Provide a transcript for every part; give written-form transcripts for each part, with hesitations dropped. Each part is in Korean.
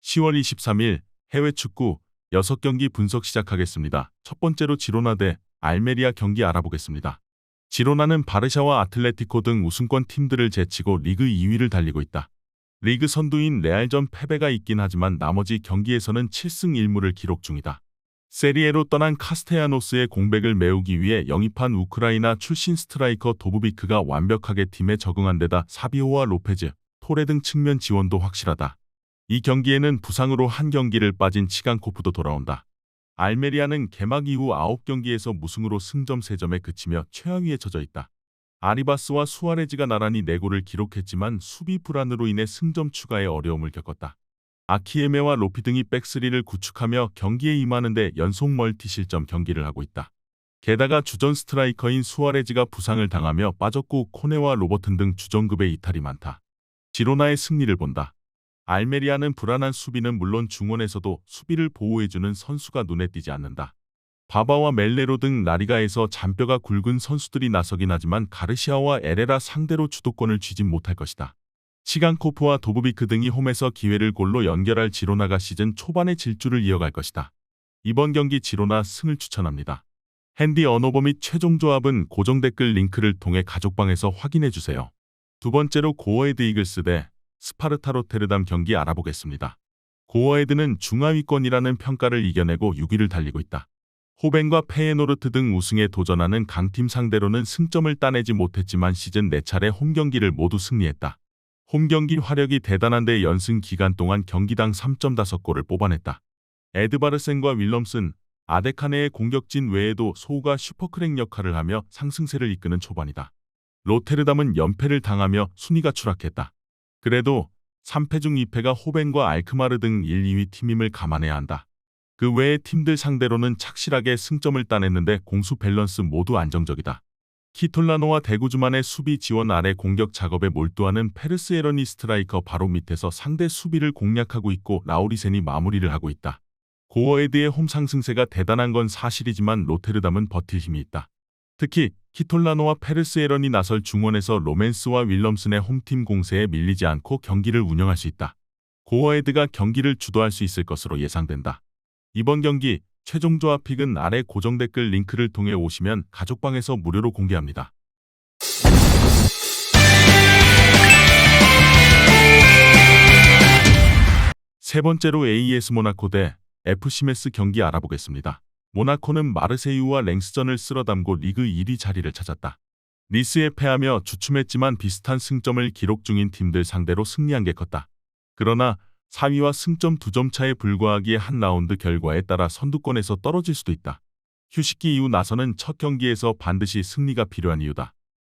10월 23일 해외 축구 6경기 분석 시작하겠습니다. 첫 번째로 지로나 대 알메리아 경기 알아보겠습니다. 지로나는 바르샤와 아틀레티코 등 우승권 팀들을 제치고 리그 2위를 달리고 있다. 리그 선두인 레알전 패배가 있긴 하지만 나머지 경기에서는 7승 1무를 기록 중이다. 세리에로 떠난 카스테야노스의 공백을 메우기 위해 영입한 우크라이나 출신 스트라이커 도브비크가 완벽하게 팀에 적응한 데다 사비오와 로페즈, 토레 등 측면 지원도 확실하다. 이 경기에는 부상으로 한 경기를 빠진 치간코프도 돌아온다. 알메리아는 개막 이후 9경기에서 무승으로 승점 3점에 그치며 최하위에 처져 있다. 아리바스와 수아레즈가 나란히 4골을 기록했지만 수비 불안으로 인해 승점 추가에 어려움을 겪었다. 아키에메와 로피 등이 백스리를 구축하며 경기에 임하는데 연속 멀티 실점 경기를 하고 있다. 게다가 주전 스트라이커인 수아레즈가 부상을 당하며 빠졌고 코네와 로버튼 등 주전급의 이탈이 많다. 지로나의 승리를 본다. 알메리아는 불안한 수비는 물론 중원에서도 수비를 보호해주는 선수가 눈에 띄지 않는다. 바바와 멜레로 등 라리가에서 잔뼈가 굵은 선수들이 나서긴 하지만 가르시아와 에레라 상대로 주도권을 쥐진 못할 것이다. 치간코프와 도브비크 등이 홈에서 기회를 골로 연결할 지로나가 시즌 초반의 질주를 이어갈 것이다. 이번 경기 지로나 승을 추천합니다. 핸디 언어버 및 최종 조합은 고정 댓글 링크를 통해 가족방에서 확인해주세요. 두 번째로 고어헤드 이글스 대 스파르타 로테르담 경기 알아보겠습니다. 고어헤드는 중하위권이라는 평가를 이겨내고 6위를 달리고 있다. 호벤과 페예노르트 등 우승에 도전하는 강팀 상대로는 승점을 따내지 못했지만 시즌 4차례 홈경기를 모두 승리했다. 홈경기 화력이 대단한데 연승 기간 동안 경기당 3.5골을 뽑아냈다. 에드바르센과 윌럼슨, 아데카네의 공격진 외에도 소우가 슈퍼크랙 역할을 하며 상승세를 이끄는 초반이다. 로테르담은 연패를 당하며 순위가 추락했다. 그래도 3패 중 2패가 호벤과 알크마르 등 1, 2위 팀임을 감안해야 한다. 그 외의 팀들 상대로는 착실하게 승점을 따냈는데 공수 밸런스 모두 안정적이다. 키톨라노와 대구주만의 수비 지원 아래 공격 작업에 몰두하는 페르스 에러니 스트라이커 바로 밑에서 상대 수비를 공략하고 있고 라우리센이 마무리를 하고 있다. 고어헤드의 홈 상승세가 대단한 건 사실이지만 로테르담은 버틸 힘이 있다. 특히 키톨라노와 페르스 에런이 나설 중원에서 로맨스와 윌럼슨의 홈팀 공세에 밀리지 않고 경기를 운영할 수 있다. 고어헤드가 경기를 주도할 수 있을 것으로 예상된다. 이번 경기 최종 조합 픽은 아래 고정 댓글 링크를 통해 오시면 가족방에서 무료로 공개합니다. 세 번째로 AS 모나코 대 FC 메스 경기 알아보겠습니다. 모나코는 마르세유와 랭스전을 쓸어담고 리그 1위 자리를 찾았다. 니스에 패하며 주춤했지만 비슷한 승점을 기록 중인 팀들 상대로 승리한 게 컸다. 그러나 4위와 승점 2점 차에 불과하기에 한 라운드 결과에 따라 선두권에서 떨어질 수도 있다. 휴식기 이후 나서는 첫 경기에서 반드시 승리가 필요한 이유다.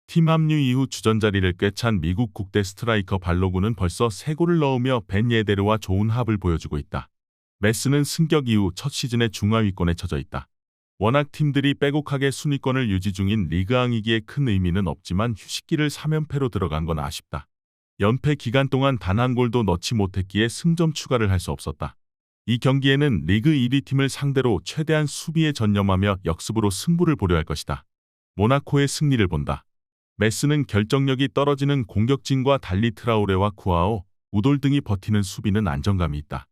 팀 합류 이후 주전 자리를 꿰찬 미국 국대 스트라이커 발로구는 벌써 3골을 넣으며 벤 예데르와 좋은 합을 보여주고 있다. 메스는 승격 이후 첫 시즌에 중하위권에 처져 있다. 워낙 팀들이 빼곡하게 순위권을 유지 중인 리그왕이기에 큰 의미는 없지만 휴식기를 3연패로 들어간 건 아쉽다. 연패 기간 동안 단 한 골도 넣지 못했기에 승점 추가를 할 수 없었다. 이 경기에는 리그 1위 팀을 상대로 최대한 수비에 전념하며 역습으로 승부를 보려 할 것이다. 모나코의 승리를 본다. 메스는 결정력이 떨어지는 공격진과 달리 트라우레와 쿠아오, 우돌 등이 버티는 수비는 안정감이 있다.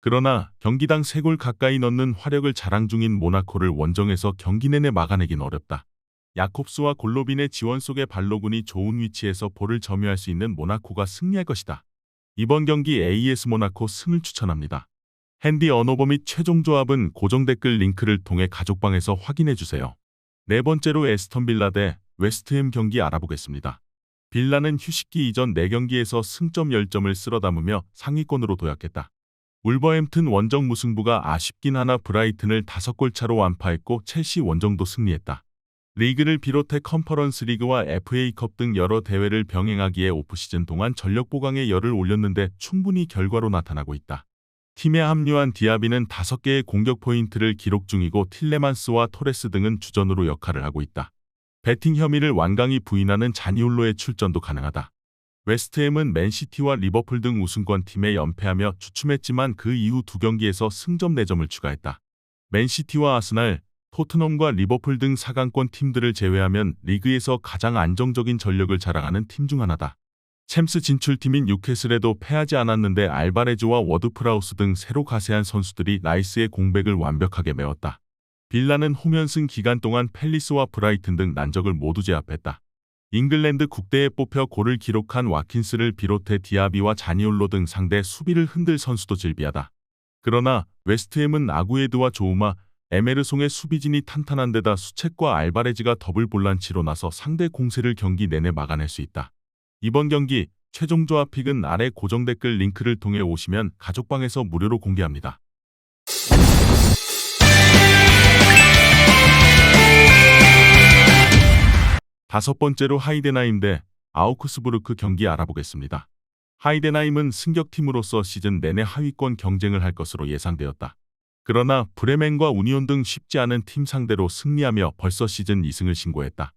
그러나 경기당 3골 가까이 넣는 화력을 자랑 중인 모나코를 원정에서 경기 내내 막아내긴 어렵다. 야콥스와 골로빈의 지원 속에 발로군이 좋은 위치에서 볼을 점유할 수 있는 모나코가 승리할 것이다. 이번 경기 AS 모나코 승을 추천합니다. 핸디 언어버 및 최종 조합은 고정 댓글 링크를 통해 가족방에서 확인해주세요. 네 번째로 에스턴 빌라 대 웨스트햄 경기 알아보겠습니다. 빌라는 휴식기 이전 4경기에서 승점 10점을 쓸어담으며 상위권으로 도약했다. 울버햄튼 원정 무승부가 아쉽긴 하나 브라이튼을 5골 차로 완파했고 첼시 원정도 승리했다. 리그를 비롯해 컨퍼런스 리그와 FA컵 등 여러 대회를 병행하기에 오프시즌 동안 전력 보강에 열을 올렸는데 충분히 결과로 나타나고 있다. 팀에 합류한 디아비는 5개의 공격 포인트를 기록 중이고 틸레만스와 토레스 등은 주전으로 역할을 하고 있다. 배팅 혐의를 완강히 부인하는 자니올로의 출전도 가능하다. 웨스트햄은 맨시티와 리버풀 등 우승권 팀에 연패하며 주춤했지만 그 이후 2경기에서 승점 4점을 추가했다. 맨시티와 아스날, 토트넘과 리버풀 등 4강권 팀들을 제외하면 리그에서 가장 안정적인 전력을 자랑하는 팀 중 하나다. 챔스 진출팀인 뉴캐슬에도 패하지 않았는데 알바레즈와 워드프라우스 등 새로 가세한 선수들이 라이스의 공백을 완벽하게 메웠다. 빌라는 홈연승 기간 동안 팰리스와 브라이튼 등 난적을 모두 제압했다. 잉글랜드 국대에 뽑혀 골을 기록한 와킨스를 비롯해 디아비와 자니올로 등 상대 수비를 흔들 선수도 질비하다. 그러나 웨스트햄은 아구에드와 조우마, 에메르송의 수비진이 탄탄한 데다 수책과 알바레즈가 더블 볼란치로 나서 상대 공세를 경기 내내 막아낼 수 있다. 이번 경기 최종 조합픽은 아래 고정 댓글 링크를 통해 오시면 가족방에서 무료로 공개합니다. 다섯 번째로 하이덴하임 대 아우크스부르크 경기 알아보겠습니다. 하이덴하임은 승격팀으로서 시즌 내내 하위권 경쟁을 할 것으로 예상되었다. 그러나 브레멘과 우니온 등 쉽지 않은 팀 상대로 승리하며 벌써 시즌 2승을 신고했다.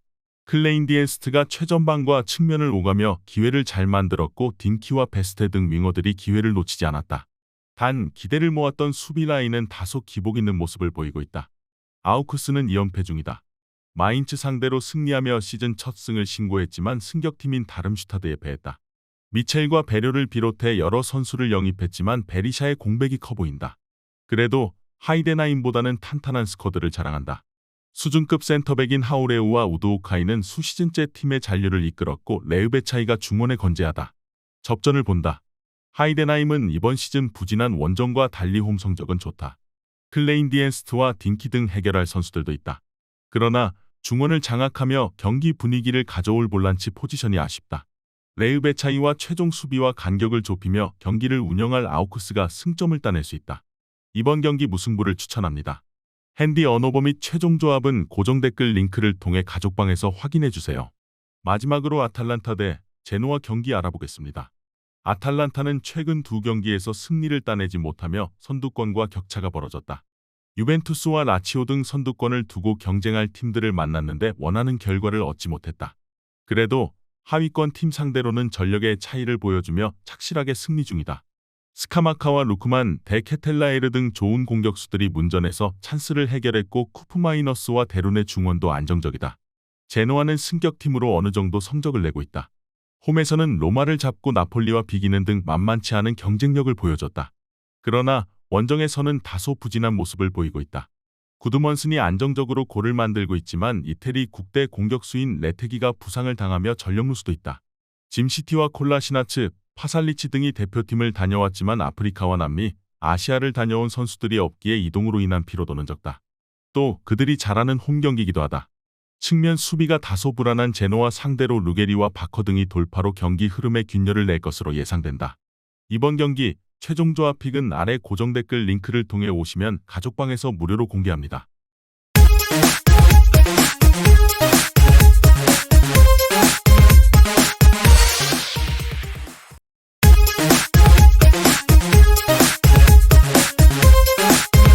클레인디엔스트가 최전방과 측면을 오가며 기회를 잘 만들었고 딘키와 베스테 등 윙어들이 기회를 놓치지 않았다. 단 기대를 모았던 수비 라인은 다소 기복 있는 모습을 보이고 있다. 아우크스는 2연패 중이다. 마인츠 상대로 승리하며 시즌 첫 승을 신고했지만 승격팀인 다름슈타드에 패했다. 미첼과 베료를 비롯해 여러 선수를 영입했지만 베리샤의 공백이 커 보인다. 그래도 하이덴하임보다는 탄탄한 스쿼드를 자랑한다. 수준급 센터백인 하우레우와 우드오카이는 수시즌째 팀의 잔류를 이끌었고 레으베차이가 중원에 건재하다. 접전을 본다. 하이덴하임은 이번 시즌 부진한 원정과 달리 홈 성적은 좋다. 클레인디엔스트와 딘키 등 해결할 선수들도 있다. 그러나 중원을 장악하며 경기 분위기를 가져올 볼란치 포지션이 아쉽다. 레으베차이와 최종 수비와 간격을 좁히며 경기를 운영할 아우크스가 승점을 따낼 수 있다. 이번 경기 무승부를 추천합니다. 핸디 언어버 및 최종 조합은 고정 댓글 링크를 통해 가족방에서 확인해주세요. 마지막으로 아탈란타 대 제노아 경기 알아보겠습니다. 아탈란타는 최근 두 경기에서 승리를 따내지 못하며 선두권과 격차가 벌어졌다. 유벤투스와 라치오 등 선두권을 두고 경쟁할 팀들을 만났는데 원하는 결과를 얻지 못했다. 그래도 하위권 팀 상대로는 전력의 차이를 보여주며 착실하게 승리 중이다. 스카마카와 루크만, 데 케텔라에르 등 좋은 공격수들이 문전에서 찬스를 해결했고 쿠프마이너스와 데룬의 중원도 안정적이다. 제노아는 승격팀으로 어느 정도 성적을 내고 있다. 홈에서는 로마를 잡고 나폴리와 비기는 등 만만치 않은 경쟁력을 보여줬다. 그러나 원정에서는 다소 부진한 모습을 보이고 있다. 구드먼슨이 안정적으로 골을 만들고 있지만 이태리 국대 공격수인 레테기가 부상을 당하며 전력 누수도 있다. 짐시티와 콜라시나츠, 파살리치 등이 대표팀을 다녀왔지만 아프리카와 남미, 아시아를 다녀온 선수들이 없기에 이동으로 인한 피로도는 적다. 또 그들이 잘하는 홈 경기이기도 하다. 측면 수비가 다소 불안한 제노아 상대로 루게리와 바커 등이 돌파로 경기 흐름에 균열을 낼 것으로 예상된다. 이번 경기 최종 조합픽은 아래 고정 댓글 링크를 통해 오시면 가족방에서 무료로 공개합니다.